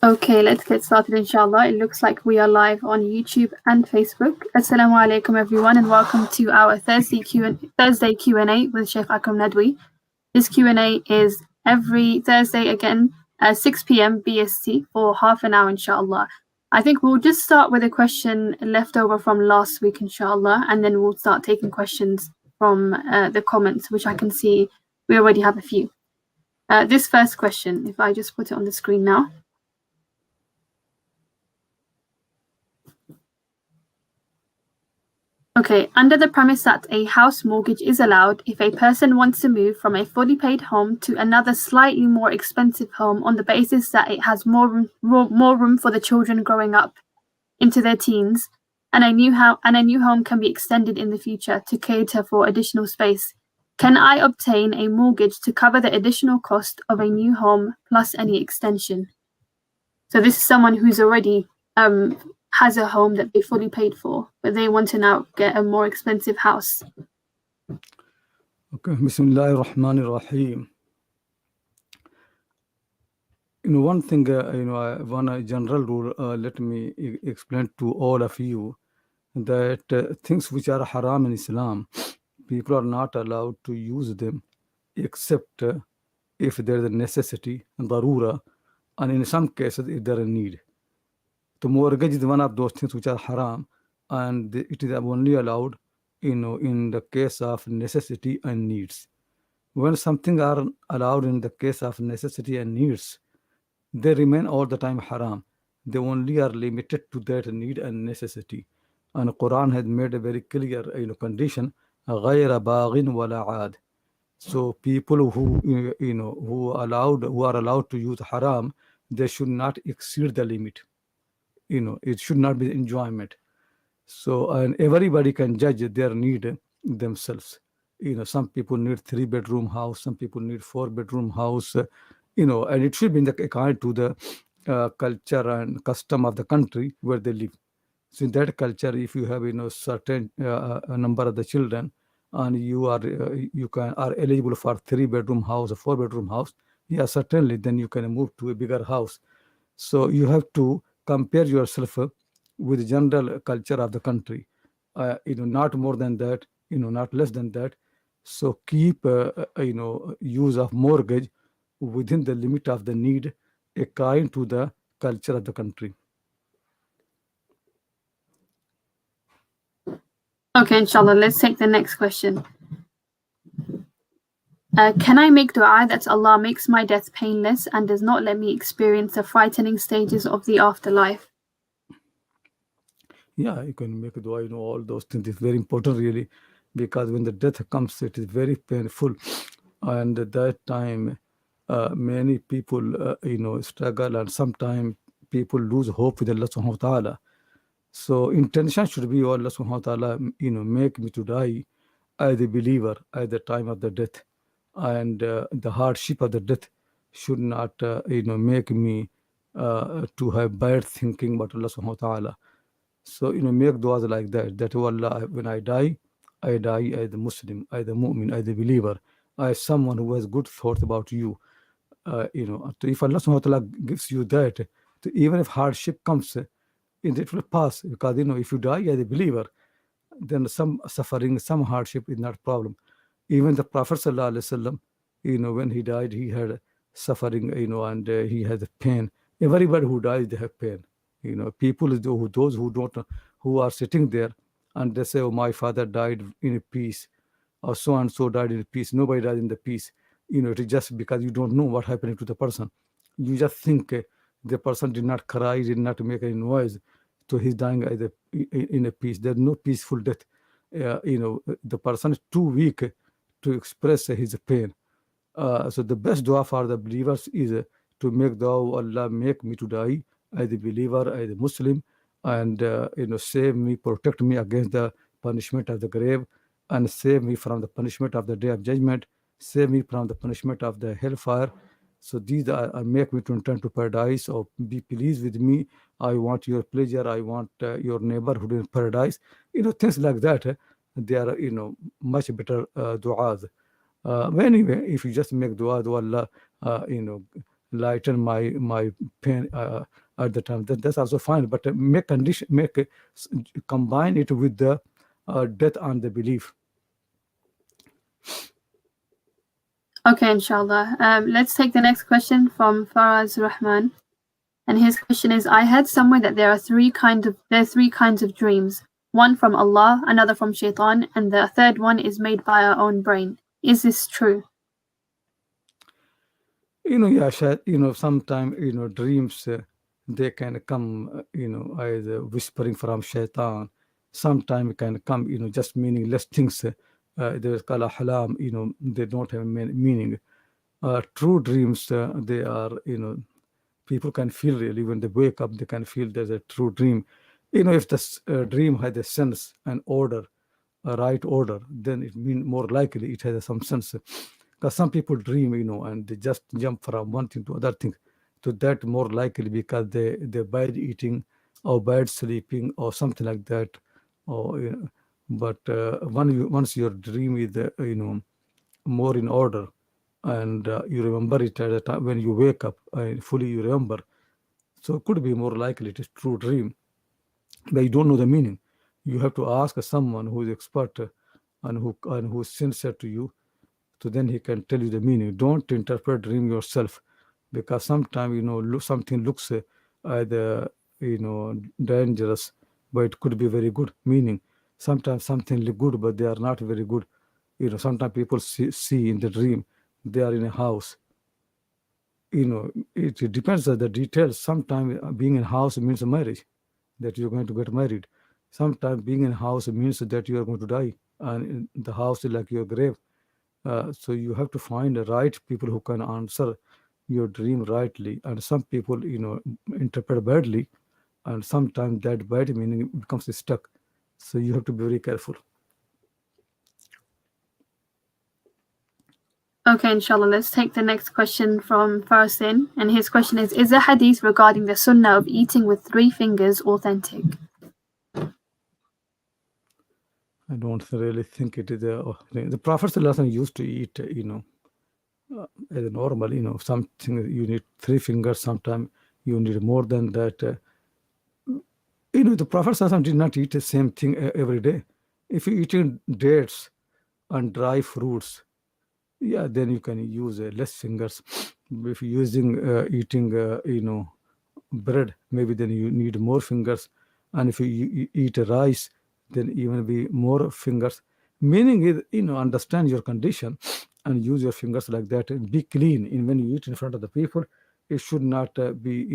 Okay, let's get started inshallah. It looks like we are live on YouTube and Facebook. Assalamu alaikum everyone and welcome to our Thursday Q&A with Shaykh Akram Nadwi. This Q&A is every Thursday again at 6 p.m. BST for half an hour inshallah. I think we'll just start with a question left over from last week inshallah, and then we'll start taking questions from the comments, which I can see we already have a few. This first question, if I just put it on the screen now. Okay, under the premise that a house mortgage is allowed if a person wants to move from a fully paid home to another slightly more expensive home on the basis that it has more room for the children growing up into their teens, and a new home can be extended in the future to cater for additional space. Can I obtain a mortgage to cover the additional cost of a new home plus any extension? So this is someone who's already has a home that they fully paid for, but they want to now get a more expensive house. Okay, Bismillahir Rahmanir Rahim. One thing, one general rule, let me explain to all of you that things which are haram in Islam, people are not allowed to use them except if there is a necessity, darura, and in some cases if there is a need. The mortgage is one of those things which are haram, and it is only allowed, in the case of necessity and needs. When something are allowed in the case of necessity and needs, they remain all the time haram. They only are limited to that need and necessity. And Quran has made a very clear, condition, غَيْرَ بَاغٍ وَلَا عَادٍ. So people who are allowed to use haram, they should not exceed the limit. It should not be enjoyment. So, and everybody can judge their need themselves. Some people need 3-bedroom house, some people need 4-bedroom house, and it should be according to the culture and custom of the country where they live. So in that culture, if you have certain a number of the children, and you are eligible for 3-bedroom house or 4-bedroom house, yeah, certainly then you can move to a bigger house. So you have to compare yourself with the general culture of the country, not more than that, not less than that. So keep use of mortgage within the limit of the need according to the culture of the country. Okay, inshallah, let's take the next question. Can I make dua that Allah makes my death painless and does not let me experience the frightening stages of the afterlife? Yeah, you can make dua, all those things is very important really, because when the death comes, it is very painful. And at that time, many people, struggle, and sometimes people lose hope with Allah subhanahu wa ta'ala. So intention should be, oh Allah subhanahu wa ta'ala, make me to die as a believer at the time of the death. And the hardship of the death should not, make me to have bad thinking about Allah subhanahu wa ta'ala. So, make du'as like that, oh Allah, when I die as a Muslim, as a mu'min, as a believer, as someone who has good thoughts about you. If Allah subhanahu wa ta'ala gives you that, even if hardship comes, it will pass. Because, if you die as a believer, then some suffering, some hardship is not a problem. Even the Prophet sallallahu alaihi wasallam, when he died, he had suffering, and he had pain. Everybody who dies, they have pain. People, those who don't, who are sitting there, and they say, oh, my father died in peace, or so and so died in peace. Nobody died in the peace. It is just because you don't know what happened to the person. You just think the person did not cry, did not make any noise, so he's dying in a peace. There's no peaceful death. The person is too weak to express his pain. So the best dua for the believers is to make dua, oh Allah, make me to die as a believer, as a Muslim, and save me, protect me against the punishment of the grave, and save me from the punishment of the day of judgment, save me from the punishment of the hellfire. So these are make me to return to paradise, or be pleased with me. I want your pleasure. I want your neighborhood in paradise. Things like that. They are much better du'as. But anyway, if you just make dua to Allah, lighten my pain at the time. That's also fine. But make condition, combine it with the death and the belief. Okay, inshallah. Let's take the next question from Faraz Rahman. And his question is, I heard somewhere that there are three kinds of dreams. One from Allah, another from Shaitan, and the third one is made by our own brain. Is this true? Yeah, sometimes, dreams, they can come, as whispering from shaitan. Sometimes it can come, just meaningless things. There's called halam, they don't have meaning. True dreams, they are, people can feel really when they wake up, they can feel there's a true dream. If the dream had a sense and order, a right order, then it mean more likely it has some sense. Because some people dream, and they just jump from one thing to other thing. To that more likely because they're bad eating or bad sleeping or something like that. Or but once your dream is more in order, and you remember it at the time when you wake up and fully you remember, so it could be more likely it is true dream. But you don't know the meaning. You have to ask someone who is expert, and who is sincere to you, so then he can tell you the meaning. Don't interpret dream yourself, because sometimes something looks the dangerous, but it could be very good meaning. Sometimes something look good, but they are not very good. Sometimes people see in the dream they are in a house. It depends on the details. Sometimes being in house means a marriage, that you're going to get married. Sometimes being in house means that you are going to die, and the house is like your grave. So you have to find the right people who can answer your dream rightly. And some people, interpret badly, and sometimes that bad meaning becomes stuck. So you have to be very careful. Okay, inshallah. Let's take the next question from Farasin. And his question is the hadith regarding the sunnah of eating with 3 fingers authentic? I don't really think it is. The Prophet ﷺ used to eat, as a normal, something you need 3 fingers, sometimes you need more than that. The Prophet ﷺ did not eat the same thing every day. If you eating dates and dry fruits, yeah, then you can use less fingers. If you're eating, bread, maybe then you need more fingers. And if you eat rice, then even be more fingers. Meaning is, understand your condition and use your fingers like that and be clean. And when you eat in front of the people, it should not be,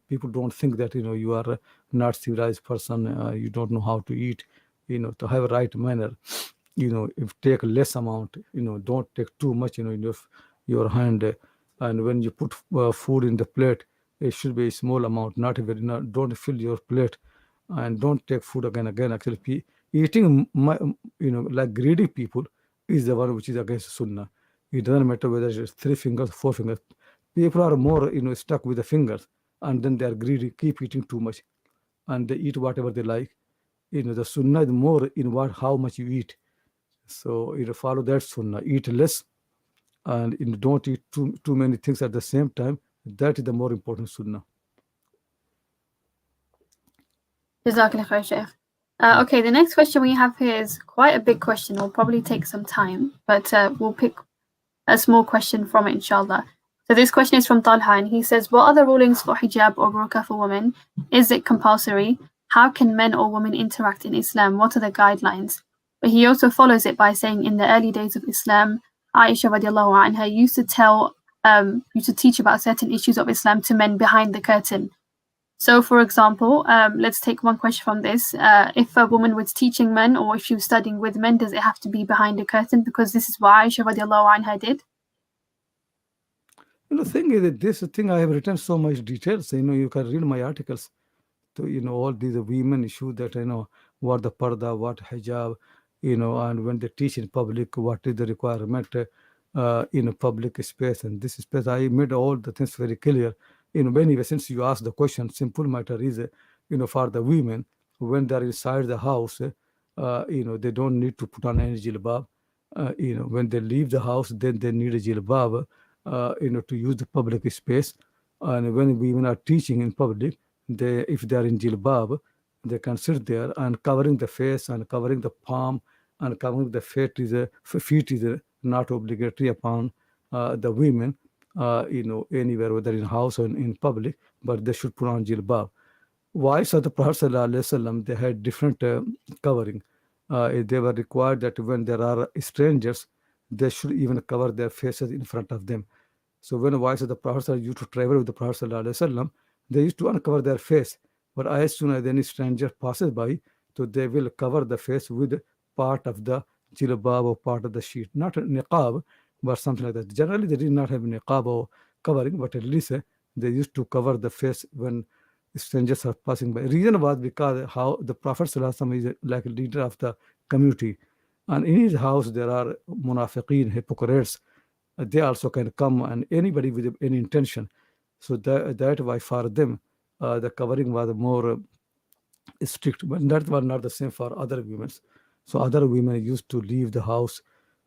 people don't think that, you are not civilized person, you don't know how to eat, to have a right manner. If take less amount, don't take too much, in your hand. And when you put food in the plate, it should be a small amount, not very, not, don't fill your plate, and don't take food again. Actually, eating, like greedy people is the one which is against sunnah. It doesn't matter whether it's 3 fingers, 4 fingers. People are more, stuck with the fingers, and then they are greedy, keep eating too much, and they eat whatever they like. The sunnah is more in what how much you eat. So follow that sunnah. Eat less, and don't eat too many things at the same time. That is the more important sunnah. Jazakallah khair, Shaykh. Okay, the next question we have here is quite a big question. Will probably take some time, but we'll pick a small question from it, inshallah. So this question is from Talha, and he says, what are the rulings for hijab or burqa for women? Is it compulsory? How can men or women interact in Islam? What are the guidelines? But he also follows it by saying, in the early days of Islam, Aisha radiallahu anha used to teach about certain issues of Islam to men behind the curtain. So, for example, let's take one question from this. If a woman was teaching men or if she was studying with men, does it have to be behind a curtain? Because this is what Aisha radiallahu anha did. The thing is that this thing I have written so much details. You can read my articles. To all these women issue that what the parda, what hijab, and when they teach in public, what is the requirement in a public space and this space. I made all the things very clear. Anyway, since you asked the question, simple matter is, for the women when they're inside the house, they don't need to put on any jilbab. When they leave the house, then they need a jilbab. to use the public space. And when women are teaching in public, if they are in jilbab, they can sit there and covering the face and covering the palm and covering the feet is not obligatory upon the women, anywhere, whether in house or in public, but they should put on jilbab. Wives of the Prophet ﷺ, they had different covering. They were required that when there are strangers, they should even cover their faces in front of them. So when wives of the Prophet used to travel with the Prophet ﷺ, they used to uncover their face. But as soon as any stranger passes by, so they will cover the face with part of the jilbab or part of the sheet. Not niqab, but something like that. Generally, they did not have niqab or covering, but at least they used to cover the face when strangers are passing by. Reason was because how the Prophet ﷺ is like a leader of the community. And in his house, there are munafiqeen, hypocrites. They also can come and anybody with any intention. So that why for them, the covering was more strict, but that was not the same for other women. So other women used to leave the house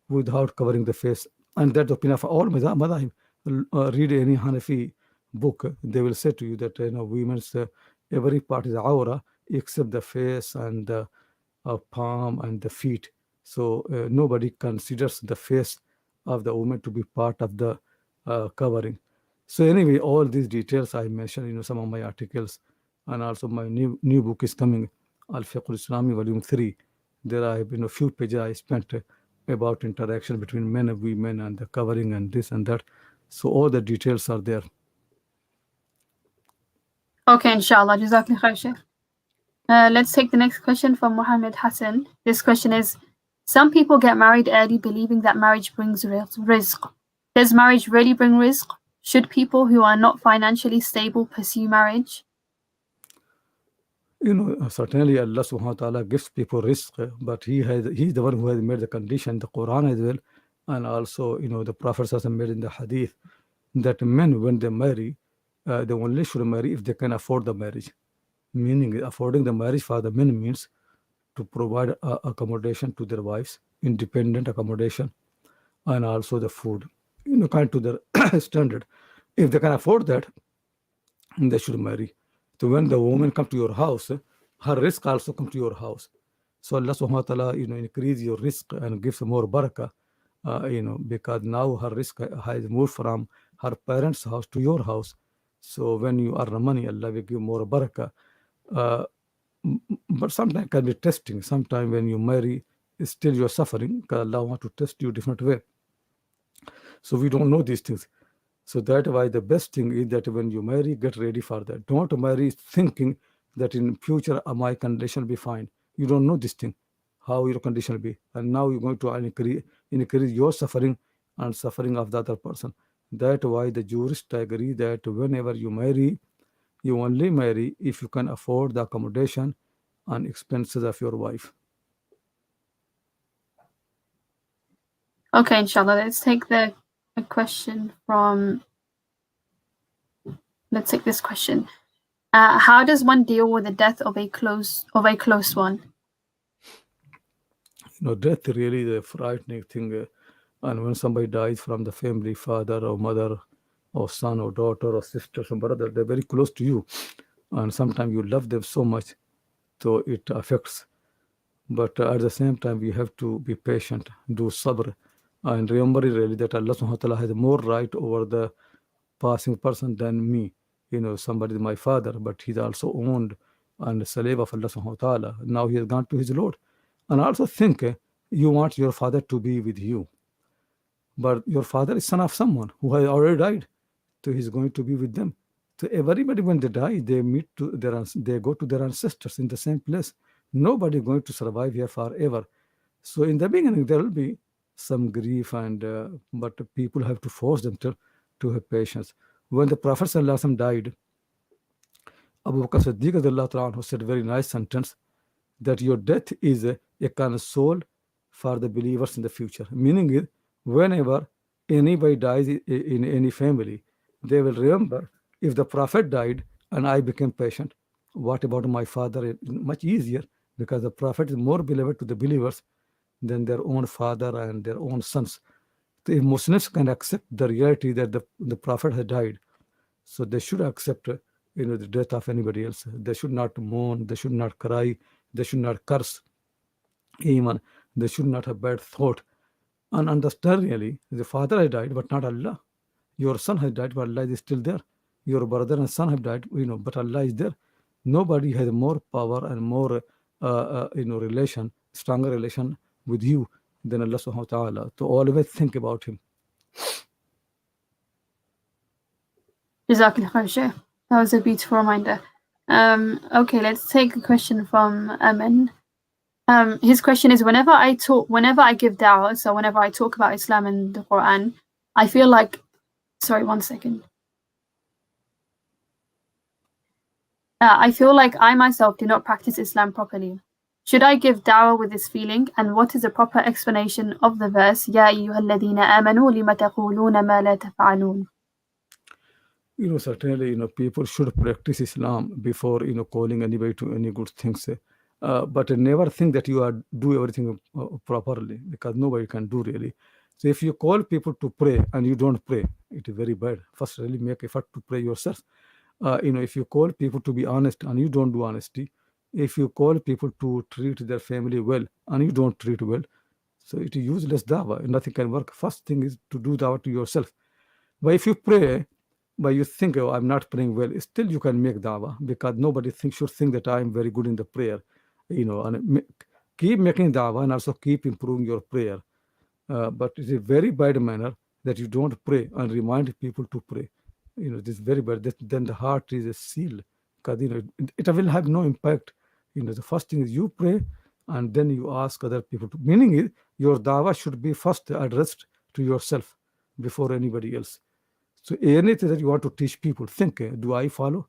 without covering the face, and that's the opinion of all madhahib. Read any Hanafi book, they will say to you that women's every part is aura except the face and the palm and the feet. So nobody considers the face of the woman to be part of the covering. So anyway, all these details I mentioned, some of my articles, and also my new book is coming, Al-Fiqh al-Islami Volume 3. There are few pages I spent about interaction between men and women and the covering and this and that. So all the details are there. Okay, inshallah. Jazakallah khair, Shaykh. Let's take the next question from Mohammed Hassan. This question is, some people get married early believing that marriage brings rizq. Does marriage really bring rizq? Should people who are not financially stable pursue marriage? Certainly Allah subhanahu wa ta'ala gives people risk, but he's the one who has made the condition, the Quran as well, and also the Prophet has made in the hadith that men when they marry, they only should marry if they can afford the marriage. Meaning affording the marriage for the men means to provide accommodation to their wives, independent accommodation, and also the food, kind to their standard. If they can afford that, they should marry. So when the woman come to your house, her risk also come to your house. So Allah subhanahu wa ta'ala, increase your risk and gives more barakah, because now her risk has moved from her parents' house to your house. So when you earn money, Allah will give more barakah. Uh, but sometimes can be testing. Sometimes when you marry, still you're suffering because Allah wants to test you different way. So we don't know these things. So that's why the best thing is that when you marry, get ready for that. Don't marry thinking that in future my condition will be fine. You don't know this thing, how your condition will be. And now you're going to increase your suffering and suffering of the other person. That's why the jurists agree that whenever you marry, you only marry if you can afford the accommodation and expenses of your wife. Okay, inshallah. Let's take a question from. Let's take this question. How does one deal with the death of a close one? Death really is a frightening thing. And when somebody dies from the family, father or mother or son or daughter or sister or brother, they're very close to you. And sometimes you love them so much, so it affects. But at the same time, we have to be patient, do sabr, and remember really that Allah subhanahu wa ta'ala has more right over the passing person than me. Somebody is my father, but he's also owned and a slave of Allah subhanahu wa ta'ala. Now he has gone to his Lord. And also think, you want your father to be with you. But your father is son of someone who has already died. So he's going to be with them. So everybody, when they die, they go to their ancestors in the same place. Nobody going to survive here forever. So in the beginning, there will be some grief, but people have to force themselves to have patience. When the Prophet ﷺ died, Abu Bakr Siddiq who said a very nice sentence that your death is a console for the believers in the future. Meaning is, whenever anybody dies in any family, they will remember if the Prophet died and I became patient, what about my father? Much easier because the Prophet is more beloved to the believers than their own father and their own sons. So if Muslims can accept the reality that the Prophet had died, so they should accept, the death of anybody else. They should not mourn. They should not cry. They should not curse. Even they should not have bad thought. And understand really, the father has died, but not Allah. Your son has died, but Allah is still there. Your brother and son have died, but Allah is there. Nobody has more power and more, relation, stronger relation with you than Allah subhanahu wa ta'ala. To always think about him. Jazakallah khair, Shaykh. That was a beautiful reminder. Okay, let's take a question from Amin. His question is: whenever I give dawah, so whenever I talk about Islam and the Quran, I feel like, sorry, one second. I feel like I myself do not practice Islam properly. Should I give dawah with this feeling? And what is a proper explanation of the verse, Ya ayyuhalladhina amanu lima taquluna ma la taf'alun? Certainly, people should practice Islam before, calling anybody to any good things. But never think that you are do everything properly, because nobody can do really. So if you call people to pray and you don't pray, it is very bad. First, really make effort to pray yourself. If you call people to be honest and you don't do honesty, if you call people to treat their family well and you don't treat well, so it is useless dawah. Nothing can work. First thing is to do dawah to yourself. But if you pray, but you think, oh, I'm not praying well, still you can make dawah, because nobody should think that I am very good in the prayer. And keep making dawah and also keep improving your prayer. But it is a very bad manner that you don't pray and remind people to pray. This is very bad. Then the heart is a seal, because it will have no impact. The first thing is you pray, and then you ask other people to. Meaning is your dawah should be first addressed to yourself before anybody else. So anything that you want to teach people, think, do I follow?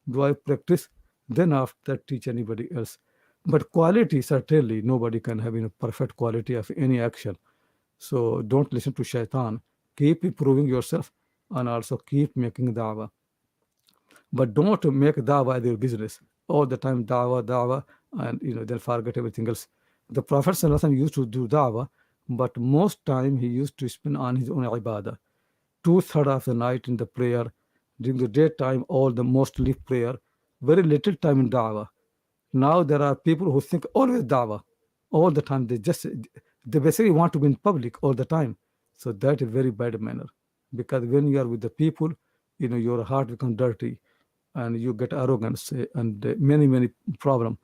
Do I practice? Then after that, teach anybody else. But quality, certainly, nobody can have perfect quality of any action. So don't listen to shaitan. Keep improving yourself and also keep making da'wah. But don't make da'wah their business. All the time da'wah, da'wah, and then forget everything else. The Prophet ﷺ used to do da'wah, but most time he used to spend on his own ibadah. 2/3 of the night in the prayer, during the daytime, all the mostly prayer, very little time in da'wah. Now there are people who think always da'wah, all the time. They basically want to be in public all the time. So that is very bad manner, because when you are with the people, your heart becomes dirty, and you get arrogance, and many problem.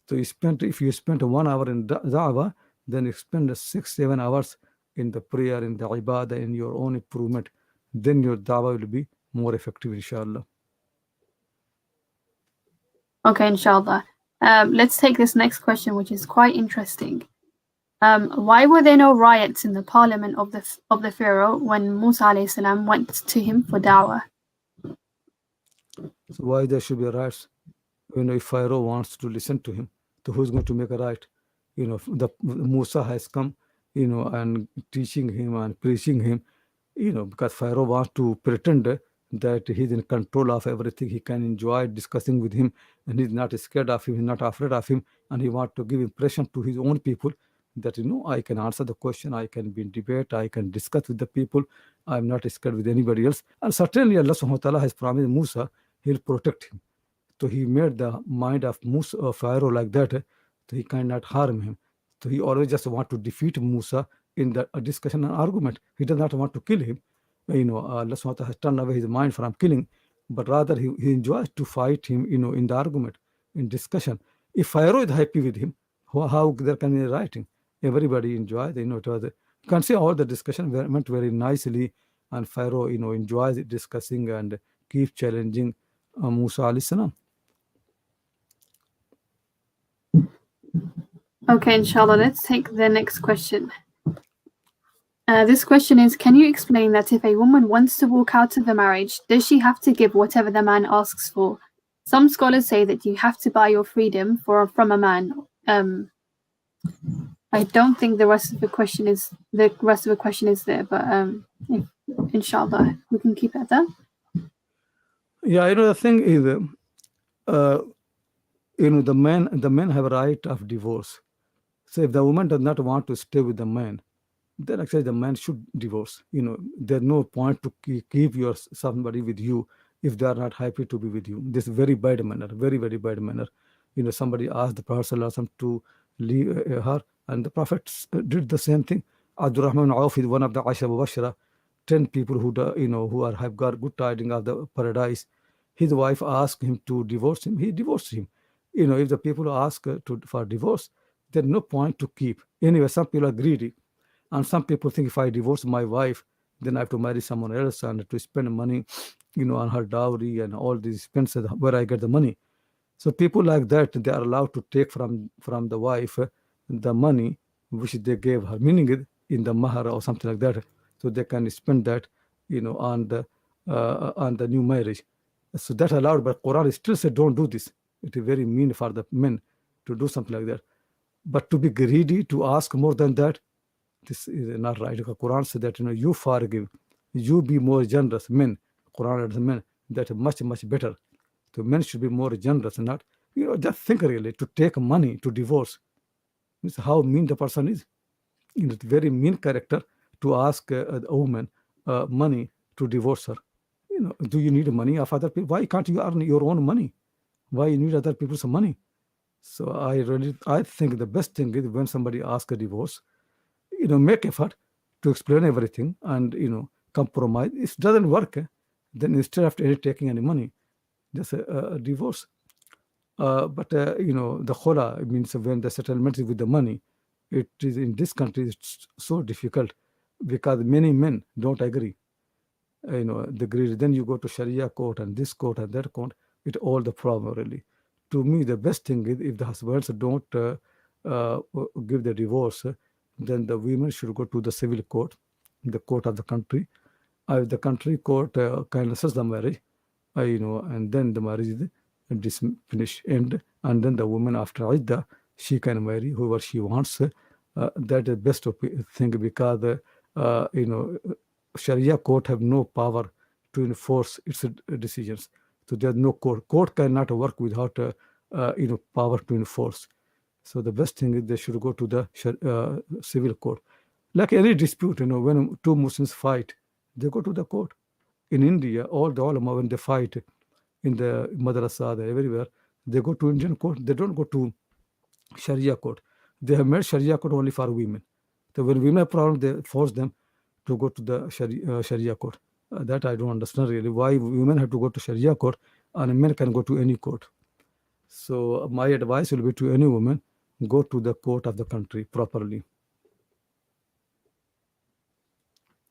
So if you spend 1 hour in da'wah, then you spend 6-7 hours in the prayer, in the ibadah, in your own improvement. Then your da'wah will be more effective, inshallah. Okay, inshallah. Let's take this next question, which is quite interesting. Why were there no riots in the parliament of the Pharaoh when Musa alayhi salam went to him for dawah? So why there should be riots? If Pharaoh wants to listen to him, so who's going to make a riot? The Musa has come, and teaching him and preaching him, because Pharaoh wants to pretend that he's in control of everything. He can enjoy discussing with him, and he's not scared of him, he's not afraid of him, and he wants to give impression to his own people that, I can answer the question, I can be in debate, I can discuss with the people, I'm not scared with anybody else. And certainly Allah subhanahu wa ta'ala has promised Musa, he'll protect him. So he made the mind of Pharaoh like that, so he cannot harm him. So he always just want to defeat Musa in the discussion and argument. He does not want to kill him. Allah subhanahu wa ta'ala has turned away his mind from killing, but rather he enjoys to fight him, in the argument, in discussion. If Pharaoh is happy with him, how there can be writing? Everybody enjoys, it was, you can see all the discussion went very nicely, and Pharaoh, enjoys discussing and keeps challenging Musa alayhi salam. Okay, inshallah, let's take the next question. This question is, can you explain that if a woman wants to walk out of the marriage, does she have to give whatever the man asks for? Some scholars say that you have to buy your freedom from a man. I don't think the rest of the question is there, but inshallah, we can keep it at that. Yeah, the thing is, the men have a right of divorce. So if the woman does not want to stay with the man, then actually the man should divorce. There's no point to keep your somebody with you if they are not happy to be with you. This is very bad manner, very very bad manner. Somebody asked the Prophet ﷺ to leave her, and the Prophet did the same thing. Abdurrahman Auf is one of the Asha Mubashara, 10 people who have got good tidings of the paradise. His wife asked him to divorce him. He divorced him. If the people ask for divorce, there's no point to keep. Anyway, some people are greedy, and some people think if I divorce my wife, then I have to marry someone else and to spend money, on her dowry and all these expenses where I get the money. So people like that, they are allowed to take from the wife the money which they gave her, meaning in the mahar or something like that, so they can spend that, on the new marriage. So that allowed, but Quran still said don't do this. It is very mean for the men to do something like that. But to be greedy, to ask more than that, this is not right. The Quran said that you forgive, you be more generous. Men, Quran and the men, that is much much better. So men should be more generous, not just think really to take money to divorce. This is how mean the person is. It's very mean character to ask a woman money to divorce her. Do you need money of other people? Why can't you earn your own money? Why you need other people's money? So I think the best thing is when somebody asks a divorce, make effort to explain everything and compromise. If it doesn't work, then instead of taking any money, just a divorce. But the khola means when the settlement is with the money, it is in this country it's so difficult because many men don't agree. The greed. Then you go to Sharia court and this court and that court. It all the problem really. To me, the best thing is if the husbands don't uh, give the divorce, then the women should go to the civil court, the court of the country. If the country court cancels the marriage, and then the marriage is finished, and then the woman after Idda, she can marry whoever she wants. That is best thing because Sharia court have no power to enforce its decisions. So there's no court. Court cannot work without power to enforce. So the best thing is they should go to the civil court. Like any dispute, when two Muslims fight, they go to the court. In India, all the ulama, when they fight in the madrasa, everywhere, they go to Indian court. They don't go to Sharia court. They have made Sharia court only for women. So when women have problem, they force them to go to the Sharia court. That I don't understand really. Why women have to go to Sharia court and men can go to any court. So my advice will be to any woman, go to the court of the country properly.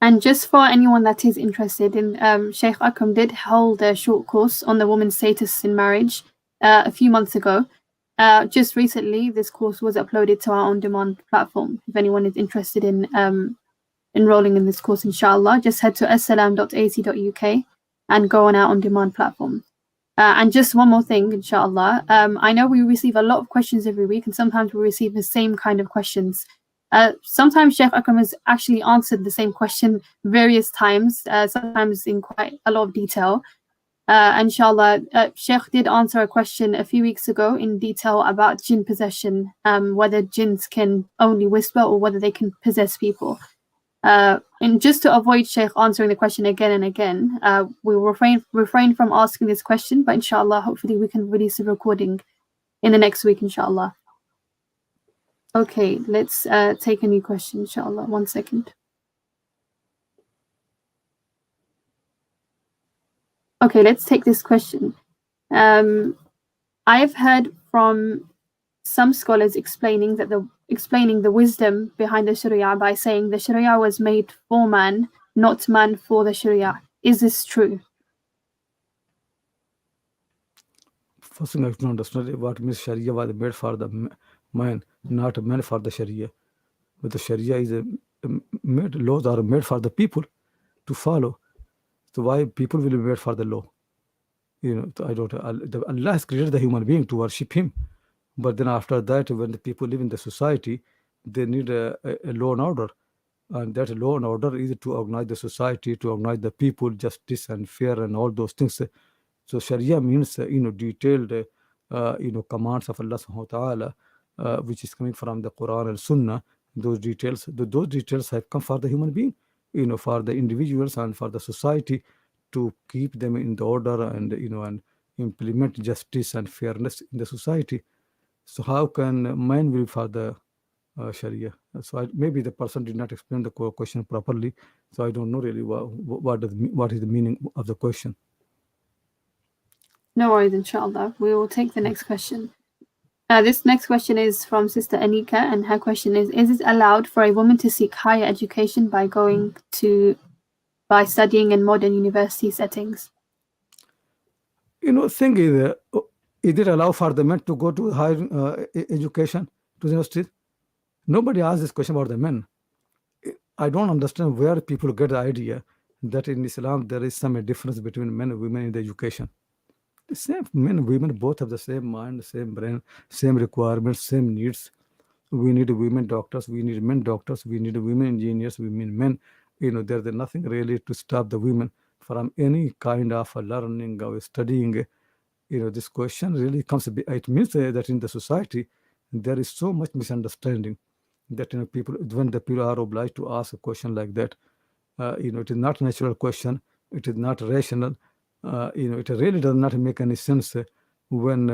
And just for anyone that is interested in, Shaykh Akram did hold a short course on the woman's status in marriage a few months ago. Just recently, this course was uploaded to our on-demand platform. If anyone is interested in enrolling in this course, inshallah, just head to al-salam.ac.uk and go on our on-demand platform. And just one more thing, inshallah. I know we receive a lot of questions every week, and sometimes we receive the same kind of questions. Sometimes Sheikh Akram has actually answered the same question various times, sometimes in quite a lot of detail. Inshallah, Sheikh did answer a question a few weeks ago in detail about jinn possession, whether jinns can only whisper or whether they can possess people. And just to avoid Sheikh answering the question again and again, we will refrain from asking this question, but inshallah, hopefully we can release a recording in the next week, inshallah. Okay, let's take a new question, inshallah. 1 second. Okay, let's take this question. I've heard from some scholars explaining the wisdom behind the Sharia by saying the Sharia was made for man, not man for the Sharia. Is this true? First thing I have to understand what means Sharia was made for the man, not meant for the Sharia. But the Sharia is made, laws are made for the people to follow. So why people will be made for the law? I don't. Allah has created the human being to worship Him, but then after that, when the people live in the society, they need a law and order, and that law and order is to organize the society, to organize the people, justice and fair and all those things. So Sharia means detailed commands of Allah subhanahu wa ta'ala, which is coming from the Quran and Sunnah, those details. Those details have come for the human being, for the individuals and for the society, to keep them in the order, and and implement justice and fairness in the society. So how can men will for the Sharia? So maybe the person did not explain the question properly. So I don't know really what is the meaning of the question. No worries, inshallah. We will take the next question. This next question is from Sister Anika, and her question is it allowed for a woman to seek higher education by studying in modern university settings? Thing is it allow for the men to go to higher education, to the university? Nobody asked this question about the men. I don't understand where people get the idea that in Islam there is some difference between men and women in the education. The same men and women both have the same mind, same brain, same requirements, same needs. We need women doctors, we need men doctors, we need women engineers, we need men. There's nothing really to stop the women from any kind of learning or studying. This question really comes. It means that in the society there is so much misunderstanding that people, when the people are obliged to ask a question like that, it is not a natural question, it is not rational. It really does not make any sense when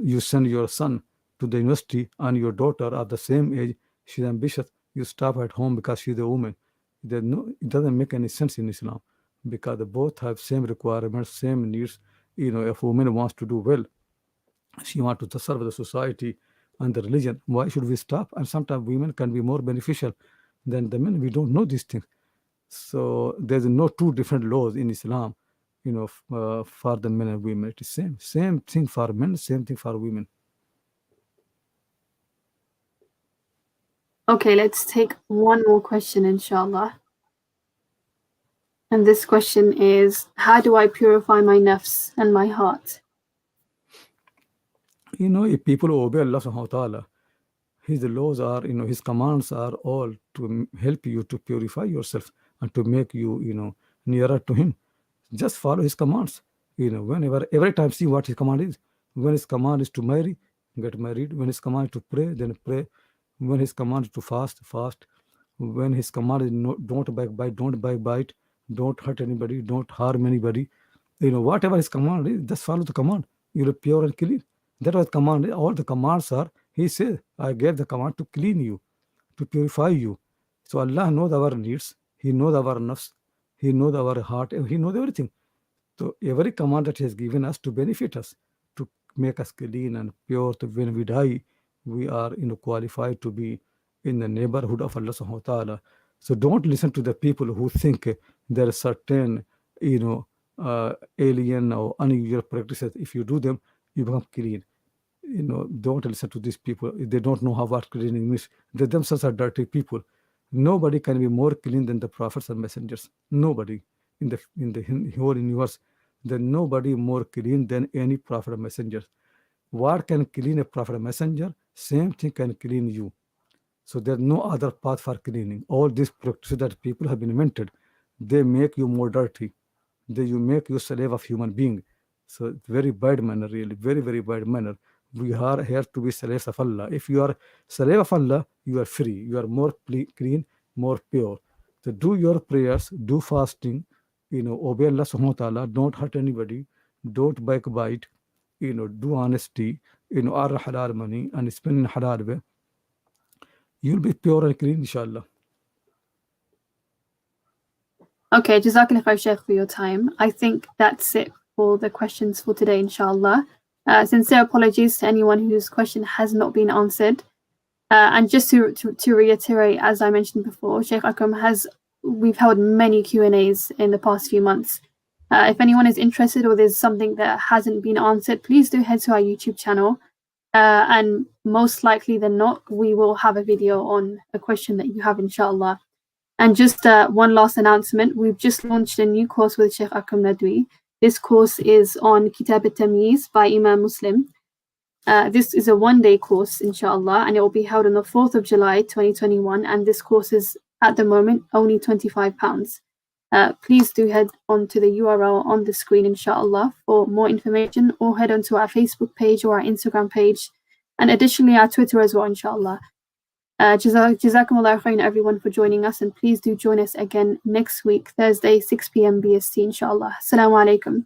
you send your son to the university and your daughter of the same age, she's ambitious, you stop at home because she's a woman. It doesn't make any sense in Islam, because they both have same requirements, same needs. If a woman wants to do well, she wants to serve the society and the religion, why should we stop? And sometimes women can be more beneficial than the men. We don't know these things. So there's no two different laws in Islam, for the men and women. It is same thing for men, same thing for women. Okay, let's take one more question, inshallah. And this question is, how do I purify my nafs and my heart? If people obey Allah subhanahu wa ta'ala, his laws are, his commands are all to help you to purify yourself and to make you, nearer to him. Just follow his commands. Whenever, every time, see what his command is. When his command is to marry, get married. When his command is to pray, then pray. When his command is to fast, fast. When his command is no, don't backbite, don't hurt anybody, don't harm anybody. Whatever his command is, just follow the command. You'll be pure and clean. That was command. All the commands are, he said, I gave the command to clean you, to purify you. So Allah knows our needs. He knows our nafs. He knows our heart. He knows everything. So every command that He has given us to benefit us, to make us clean and pure, so when we die, we are qualified to be in the neighborhood of Allah subhanahu wa ta'ala. So don't listen to the people who think there are certain alien or unusual practices. If you do them, you become clean. Don't listen to these people. They don't know how what cleaning means. They themselves are dirty people. Nobody can be more clean than the prophets and messengers. Nobody in the whole universe. There's nobody more clean than any prophet or messenger. What can clean a prophet or messenger? Same thing can clean you. So there's no other path for cleaning. All these practices that people have invented, they make you more dirty. You make you slave of human being. So very bad manner, really, very, very bad manner. We are here to be slaves of Allah. If you are slave of Allah, you are free. You are more clean, more pure. So do your prayers, do fasting, obey Allah subhanahu wa ta'ala, don't hurt anybody, don't backbite, do honesty, earn halal money and spend in halal way. You'll be pure and clean, inshallah. Okay, Jazakallah khair, Shaykh, for your time. I think that's it for the questions for today, inshallah. Sincere apologies to anyone whose question has not been answered. And just to reiterate, as I mentioned before, Shaykh Akram we've held many Q&As in the past few months. If anyone is interested or there's something that hasn't been answered, please do head to our YouTube channel. And most likely than not, we will have a video on a question that you have, inshallah. And just one last announcement, we've just launched a new course with Shaykh Akram Nadwi. This course is on Kitab al-Tamyiz by Imam Muslim. This is a one-day course, inshallah, and it will be held on the 4th of July, 2021. And this course is, at the moment, only £25. Please do head on to the URL on the screen, inshallah, for more information, or head on to our Facebook page or our Instagram page, and additionally our Twitter as well, inshallah. Jazakumullah khairan everyone for joining us, and please do join us again next week, Thursday, 6 p.m. BST, inshallah. Assalamu alaikum.